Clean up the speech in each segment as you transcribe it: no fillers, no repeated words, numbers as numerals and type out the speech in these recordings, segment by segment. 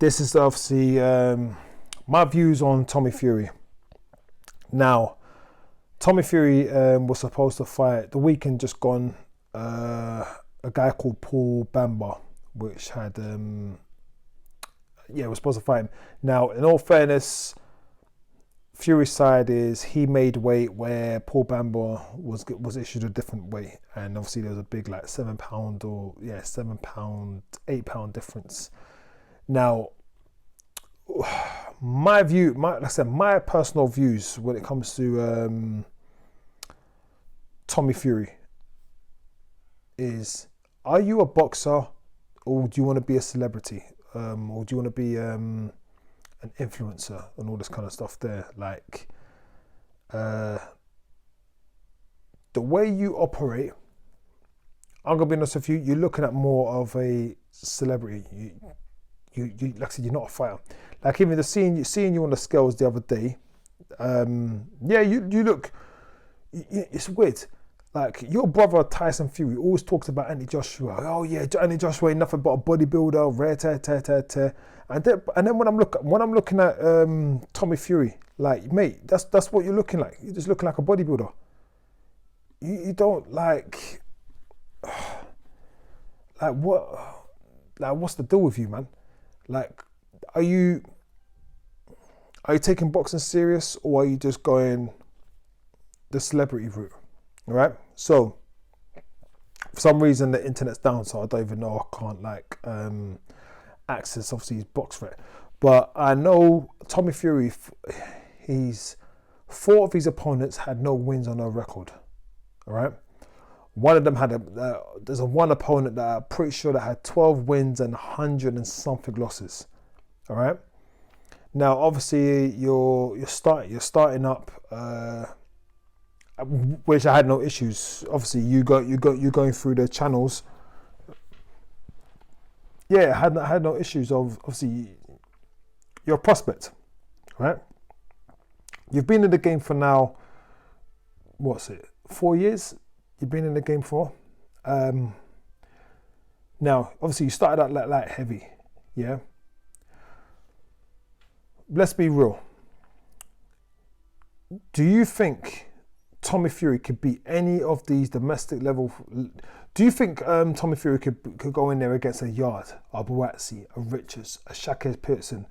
this is obviously my views on Tommy Fury. Now, Tommy Fury was supposed to fight the weekend just gone a guy called Paul Bamba, which had was supposed to fight him. Now, in all fairness, Fury's side is he made weight where Paul Bamba was issued a different weight, and obviously there was a big like £7 or £7, £8 difference. Now, my personal views when it comes to Tommy Fury is: are you a boxer, or do you want to be a celebrity, or do you want to be an influencer and all this kind of stuff there? Like, the way you operate, I'm gonna be honest with you, you're looking at more of a celebrity. You like I said, you're not a fighter. Like, even the seeing you on the scales the other day, you look, it's weird. Like, your brother Tyson Fury always talks about Anthony Joshua. Oh yeah, Anthony Joshua ain't nothing but a bodybuilder, rare. And then when I'm looking at Tommy Fury, like, mate, that's what you're looking like. You're just looking like a bodybuilder. You don't like what? Like, what's the deal with you, man? Like, are you taking boxing serious, or are you just going the celebrity route? All right. So for some reason the internet's down, so I don't even know. I can't access obviously his box rec. But I know Tommy Fury, he's 4 of his opponents had no wins on their record. All right. One of them had there's one opponent that I'm pretty sure that had 12 wins and 100 and something losses. All right. Now, obviously, you're starting up, which I had no issues. Obviously, you're going through the channels. Yeah, I had no issues. Obviously, you're a prospect, right? You've been in the game for now. What's it? 4 years. You've been in the game for. Now, obviously, you started out light heavy, yeah. Let's be real. Do you think Tommy Fury could beat any of these domestic level? Do you think Tommy Fury could go in there against a Yard, a Buatsi, a Richards, a Shaka Pearson,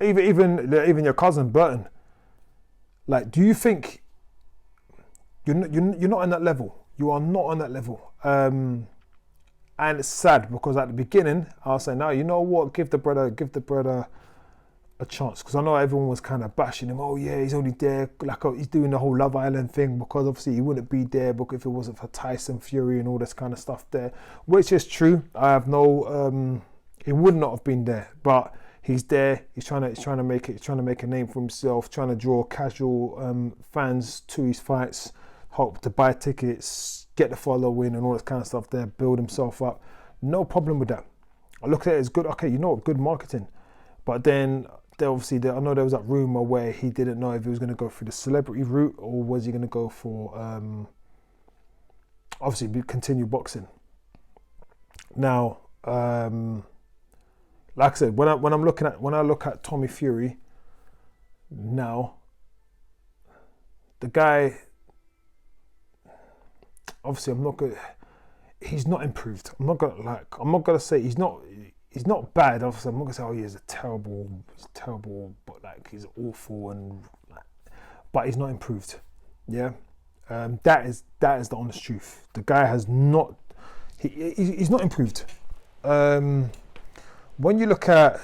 even your cousin Burton? Like, do you think you're not on that level? You are not on that level. And it's sad because at the beginning I was saying, no, you know what? Give the brother a chance, because I know everyone was kind of bashing him. Oh yeah, he's only there like he's doing the whole Love Island thing, because obviously he wouldn't be there if it wasn't for Tyson Fury and all this kind of stuff there, which is true. I have no, he would not have been there, but he's there. He's trying to make a name for himself, trying to draw casual fans to his fights, hope to buy tickets, get the following and all this kind of stuff there, build himself up. No problem with that. I look at it as good. Okay, you know what? Good marketing. But then obviously, I know there was that rumor where he didn't know if he was going to go through the celebrity route, or was he going to go for obviously continue boxing. Now, like I said, when I look at Tommy Fury now, the guy, obviously, he's not improved. I'm not gonna say he's not bad. Obviously, I'm not gonna say, oh, he's terrible, but like he's awful but he's not improved. Yeah, that is the honest truth. The guy has not. He's not improved. When you look at,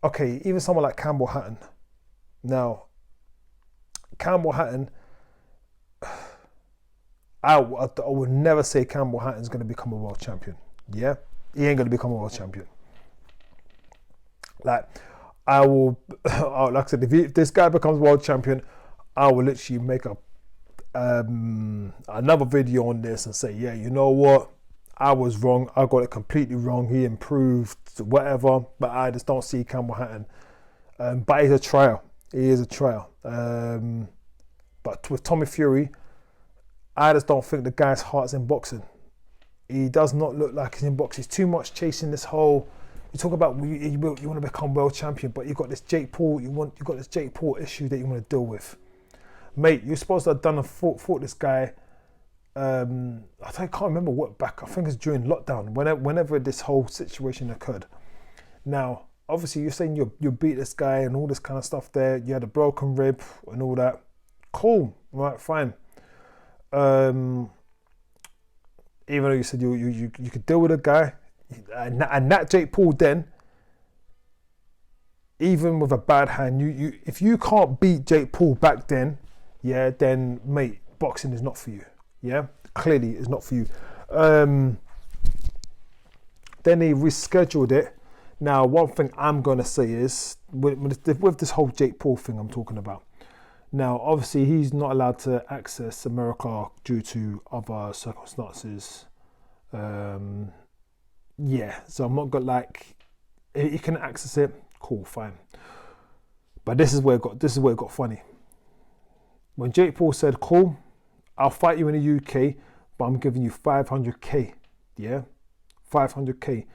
okay, even someone like Campbell Hatton. Now, Campbell Hatton, I would never say Campbell Hatton's going to become a world champion. Yeah, he ain't going to become a world champion. Like, like I said, if this guy becomes world champion, I will literally make another video on this and say, yeah, you know what? I was wrong. I got it completely wrong. He improved, whatever. But I just don't see Campbell Hatton. But he's a trial. He is a trial. But with Tommy Fury, I just don't think the guy's heart's in boxing. He does not look like he's in boxing. He's too much chasing this whole. You talk about you want to become world champion, but you got this Jake Paul. You got this Jake Paul issue that you want to deal with, mate. You're supposed to have done fought this guy. I can't remember what back. I think it's during lockdown. Whenever this whole situation occurred. Now, obviously, you're saying you beat this guy and all this kind of stuff. There, you had a broken rib and all that. Cool, right, fine. Even though you said you could deal with a guy, and that Jake Paul then, even with a bad hand, you if you can't beat Jake Paul back then, yeah, then mate, boxing is not for you. Yeah, clearly it's not for you. Then they rescheduled it. Now, one thing I'm gonna say is with this whole Jake Paul thing I'm talking about. Now, obviously, he's not allowed to access America due to other circumstances. Yeah, so I'm not gonna he can access it. Cool, fine. But this is where it got funny. When Jake Paul said, "Cool, I'll fight you in the UK, but I'm giving you 500k." Yeah, 500k.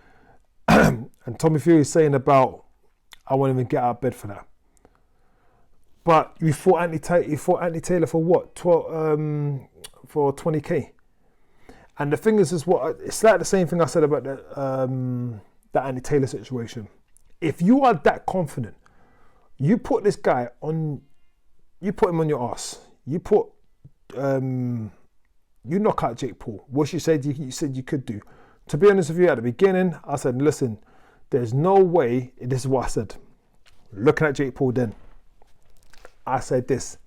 And Tommy Fury is saying about, "I won't even get out of bed for that." But you fought Anthony Taylor for what? For 20k. And the thing is what it's like the same thing I said about the Anthony Taylor situation. If you are that confident, you put this guy on, you put him on your ass. You knock out Jake Paul. What you said you could do. To be honest with you, at the beginning, I said, listen, there's no way. This is what I said. Looking at Jake Paul then. I said this,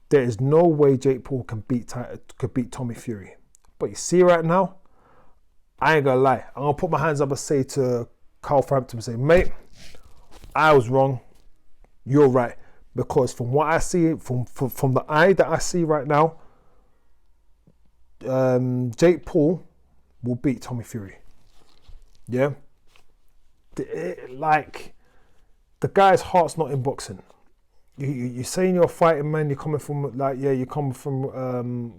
there is no way Jake Paul could beat Tommy Fury. But you see right now, I ain't gonna lie. I'm gonna put my hands up and say to Carl Frampton and say, mate, I was wrong. You're right. Because from what I see, from the eye that I see right now, Jake Paul will beat Tommy Fury. Yeah? The guy's heart's not in boxing. You're saying you're a fighting man, you're coming from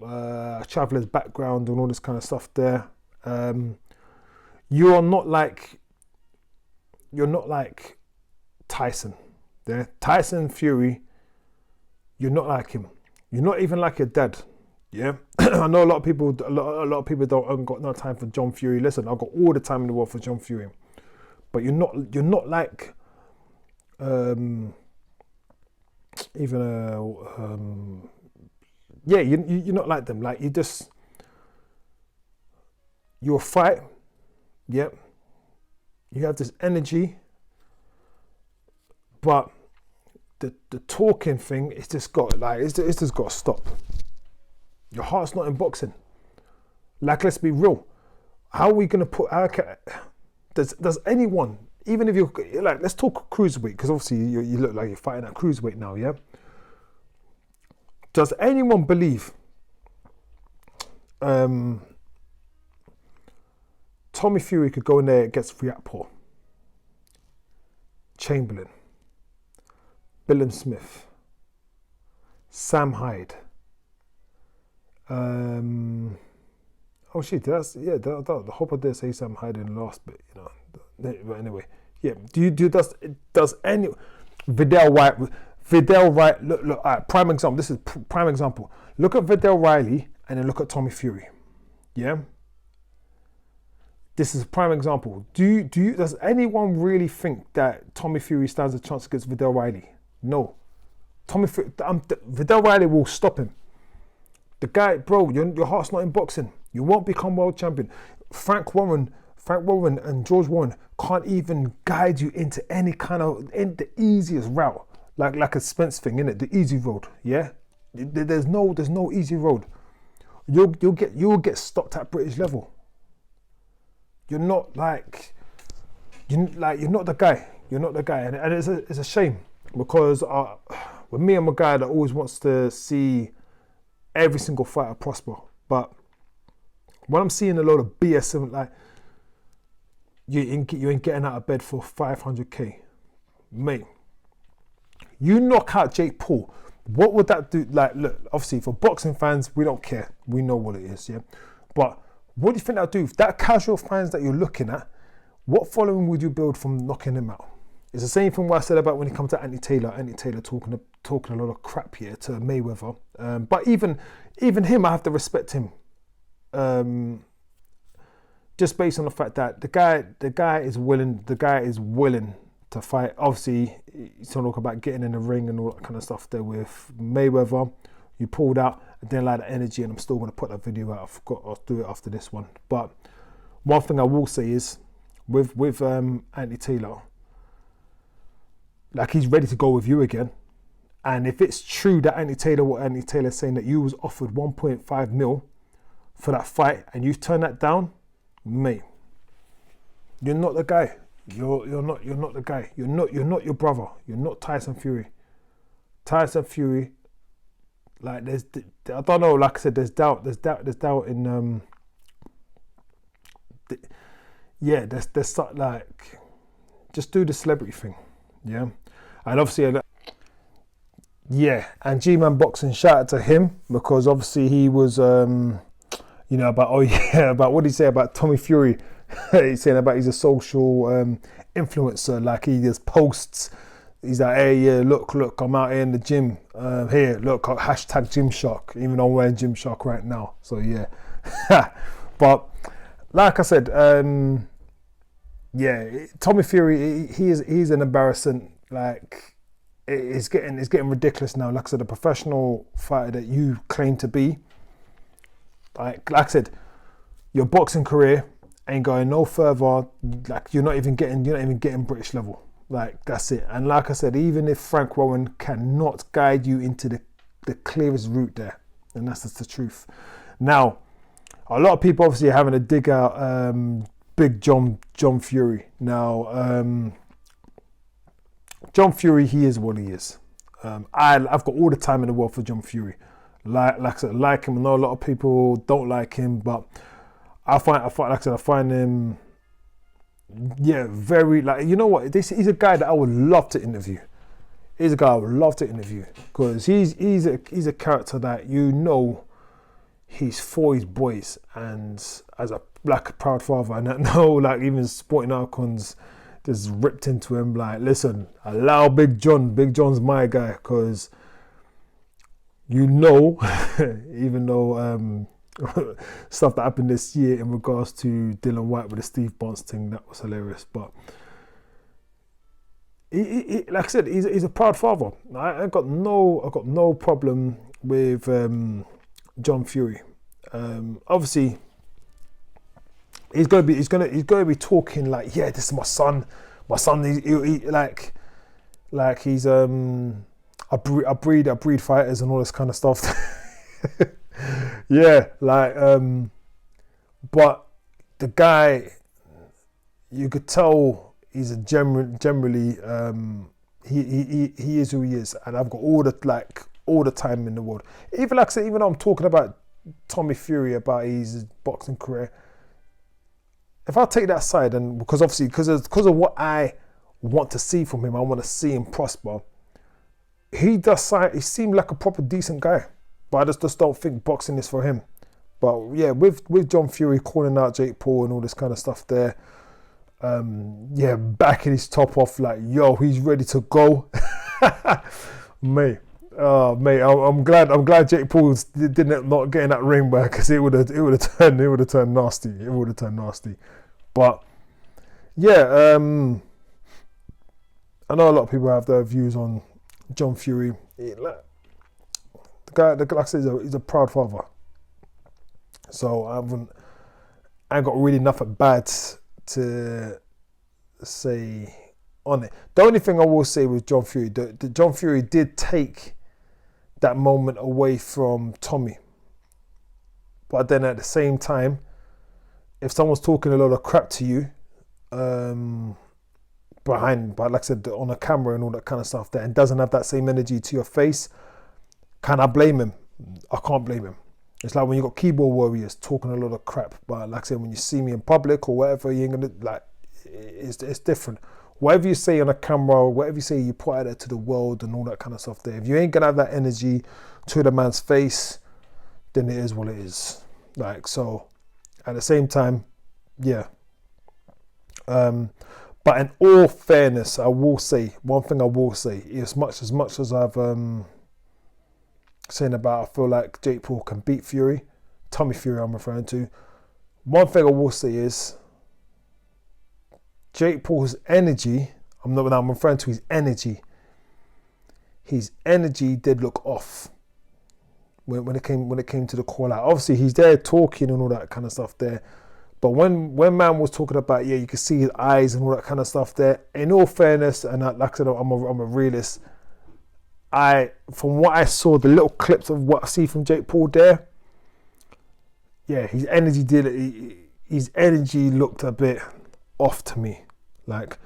a traveller's background and all this kind of stuff there. You're not like Tyson. Yeah? Tyson Fury, you're not like him. You're not even like your dad. Yeah? I know a lot of people haven't got no time for John Fury. Listen, I've got all the time in the world for John Fury. But you're not like you're not like them. Like you'll fight. Yep. You have this energy, but the talking thing, it's just got to stop. Your heart's not in boxing. Let's be real. How are we gonna does anyone, even if you're let's talk cruiserweight, because obviously you look like you're fighting at cruiserweight now, yeah? Does anyone believe Tommy Fury could go in there against Riakporhe, Chamberlain, Billum Smith, Sam Hyde? The hope I did say Sam Hyde in the last bit, But anyway, yeah. Does any Vidal White? Look. All right, prime example. This is prime example. Look at Vidal Riley and then look at Tommy Fury. Yeah. This is a prime example. Does anyone really think that Tommy Fury stands a chance against Vidal Riley? No. Vidal Riley will stop him. The guy, bro, your heart's not in boxing. You won't become world champion. Frank Warren and George Warren can't even guide you into any in the easiest route, like a Spence thing, innit? The easy road, yeah. There's no easy road. You'll get stopped at British level. You're not you're not the guy. You're not the guy, and it's a shame because with me, I'm a guy that always wants to see every single fighter prosper, but when I'm seeing a load of BS and you ain't getting out of bed for 500k, mate. You knock out Jake Paul. What would that do? Like, look, obviously for boxing fans, we don't care. We know what it is, yeah. But what do you think that'll do? If that casual fans that you're looking at, what following would you build from knocking him out? It's the same thing what I said about when it comes to Anthony Taylor. Anthony Taylor talking a lot of crap here to Mayweather. But even him, I have to respect him. Just based on the fact that the guy is willing to fight. Obviously, he's talking about getting in the ring and all that kind of stuff there with Mayweather. You pulled out, I didn't like the energy, and I'm still going to put that video out. I forgot I'll do it after this one. But one thing I will say is with Anthony Taylor, like, he's ready to go with you again. And if it's true that Anthony Taylor is saying that you was offered 1.5 mil for that fight and you turned that down, mate, you're not the guy. You're not the guy. You're not your brother. You're not Tyson Fury. Tyson Fury, like, I don't know, like I said, there's doubt in there's something, like, just do the celebrity thing, yeah. And obviously, and G-Man Boxing, shout out to him, because obviously he was about what did he say about Tommy Fury? He's saying about he's a social influencer, like he just posts. He's like, hey, yeah, look, I'm out here in the gym. Here, look, hashtag Gymshark, even though I'm wearing Gymshark right now. So yeah, but like I said, Tommy Fury, he's an embarrassment. Like, it's getting ridiculous now. Like I said, a professional fighter that you claim to be, like I said, your boxing career ain't going no further. Like, you're not even getting British level. Like, that's it. And like I said, even if Frank Warren cannot guide you into the clearest route there, and that's just the truth. Now, a lot of people obviously are having to dig out Big John Fury. Now, John Fury, he is what he is. I've got all the time in the world for John Fury. Like I said, like him. I know a lot of people don't like him, but I find him, very, like, you know what? He's a guy that I would love to interview. He's a guy I would love to interview, because he's a character that, you know, he's for his boys, and as a proud father, and I know, like, even sporting icons just ripped into him, like, listen, allow Big John. Big John's my guy, because, you know, even though stuff that happened this year in regards to Dylan White with the Steve Barnes thing, that was hilarious. But he, like I said, he's a proud father. I got no problem with John Fury. Obviously, he's gonna be talking like, yeah, this is my son. My son, he like he's I breed fighters and all this kind of stuff. Yeah, like, but the guy, you could tell he's a generally he is who he is, and I've got all the time in the world. Even like I said, even though I'm talking about Tommy Fury, about his boxing career, if I take that side, and because of what I want to see from him, I want to see him prosper. He seemed like a proper decent guy, but I just don't think boxing is for him. But yeah, with John Fury calling out Jake Paul and all this kind of stuff there, backing his top off, like, yo, he's ready to go. mate, I'm glad Jake Paul didn't not get in that ring back, because it would have turned nasty. But yeah, I know a lot of people have their views on John Fury. The guy, like I said, he's a proud father. So I ain't got really nothing bad to say on it. The only thing I will say with John Fury, John Fury did take that moment away from Tommy. But then at the same time, if someone's talking a lot of crap to you, behind, but like I said, on a camera and all that kind of stuff there, and doesn't have that same energy to your face, can I blame him? I can't blame him. It's like when you got keyboard warriors talking a lot of crap, but like I said, when you see me in public or whatever, you ain't gonna, like, it's different. whatever you say on a camera, whatever you say you put out there to the world and all that kind of stuff there, if you ain't gonna have that energy to the man's face, then it is what it is. Like, so at the same time, yeah. But in all fairness, I will say, one thing I will say, as much as I've saying about, I feel like Jake Paul can beat Fury, Tommy Fury I'm referring to, one thing I will say is, Jake Paul's energy, I'm referring to his energy did look off when it came to the call out. Obviously he's there talking and all that kind of stuff there, but when man was talking about, yeah, you could see his eyes and all that kind of stuff there, in all fairness, and like I said, I'm a realist, from what I saw, the little clips of what I see from Jake Paul there, yeah, his energy looked a bit off to me. Like,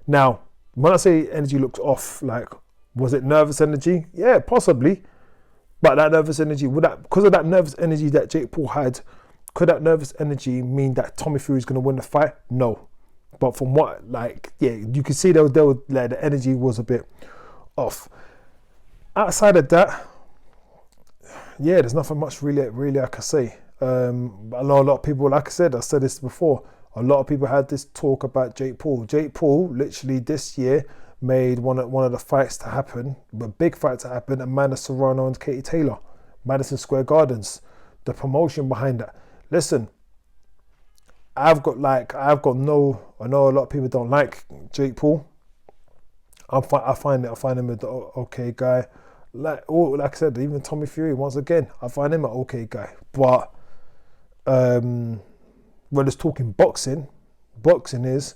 now, when I say energy looked off, like, was it nervous energy? Yeah, possibly. But that nervous energy, because of that nervous energy that Jake Paul had, could that nervous energy mean that Tommy Fury is going to win the fight? No. But from what, like, yeah, you could see like, the energy was a bit off. Outside of that, yeah, there's nothing much really I can say. I know a lot of people, like I said this before, a lot of people had this talk about Jake Paul. Jake Paul literally this year made one of the fights to happen, the big fight to happen, Amanda Serrano and Katie Taylor, Madison Square Gardens. The promotion behind that. Listen, I know a lot of people don't like Jake Paul. I find him an okay guy. Like I said, even Tommy Fury, once again, I find him an okay guy. But when it's talking boxing is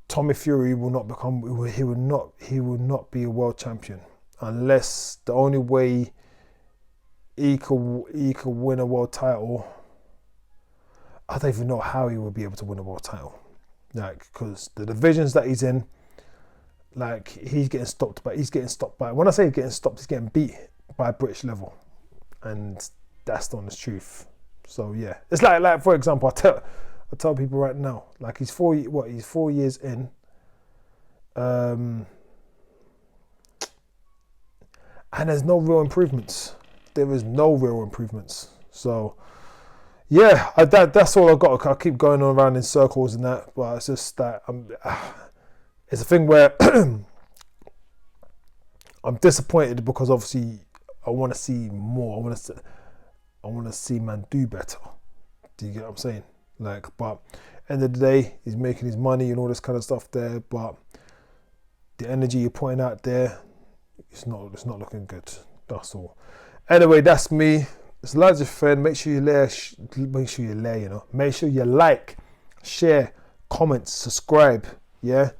Tommy Fury will not be a world champion unless the only way he could win a world title. I don't even know how he would be able to win a world title, like, because the divisions that he's in, like, he's getting stopped by. When I say getting stopped, he's getting beat by British level, and that's the honest truth. So yeah, it's like for example, I tell people right now, like, he's 4 years in, and there's no real improvements. There is no real improvements. So yeah, that's all I've got. I keep going around in circles and that, but it's just that it's a thing where I'm disappointed because obviously I want to see more. I want to see man do better. Do you get what I'm saying? Like, but end of the day, he's making his money and all this kind of stuff there. But the energy you're putting out there, it's not looking good. That's all. Anyway, that's me. It's Elijah Friend. Make sure you like, share, comment, subscribe. Yeah.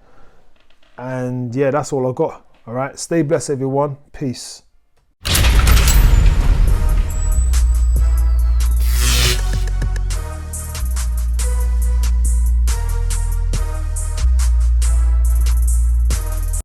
And yeah, that's all I got. All right. Stay blessed, everyone. Peace.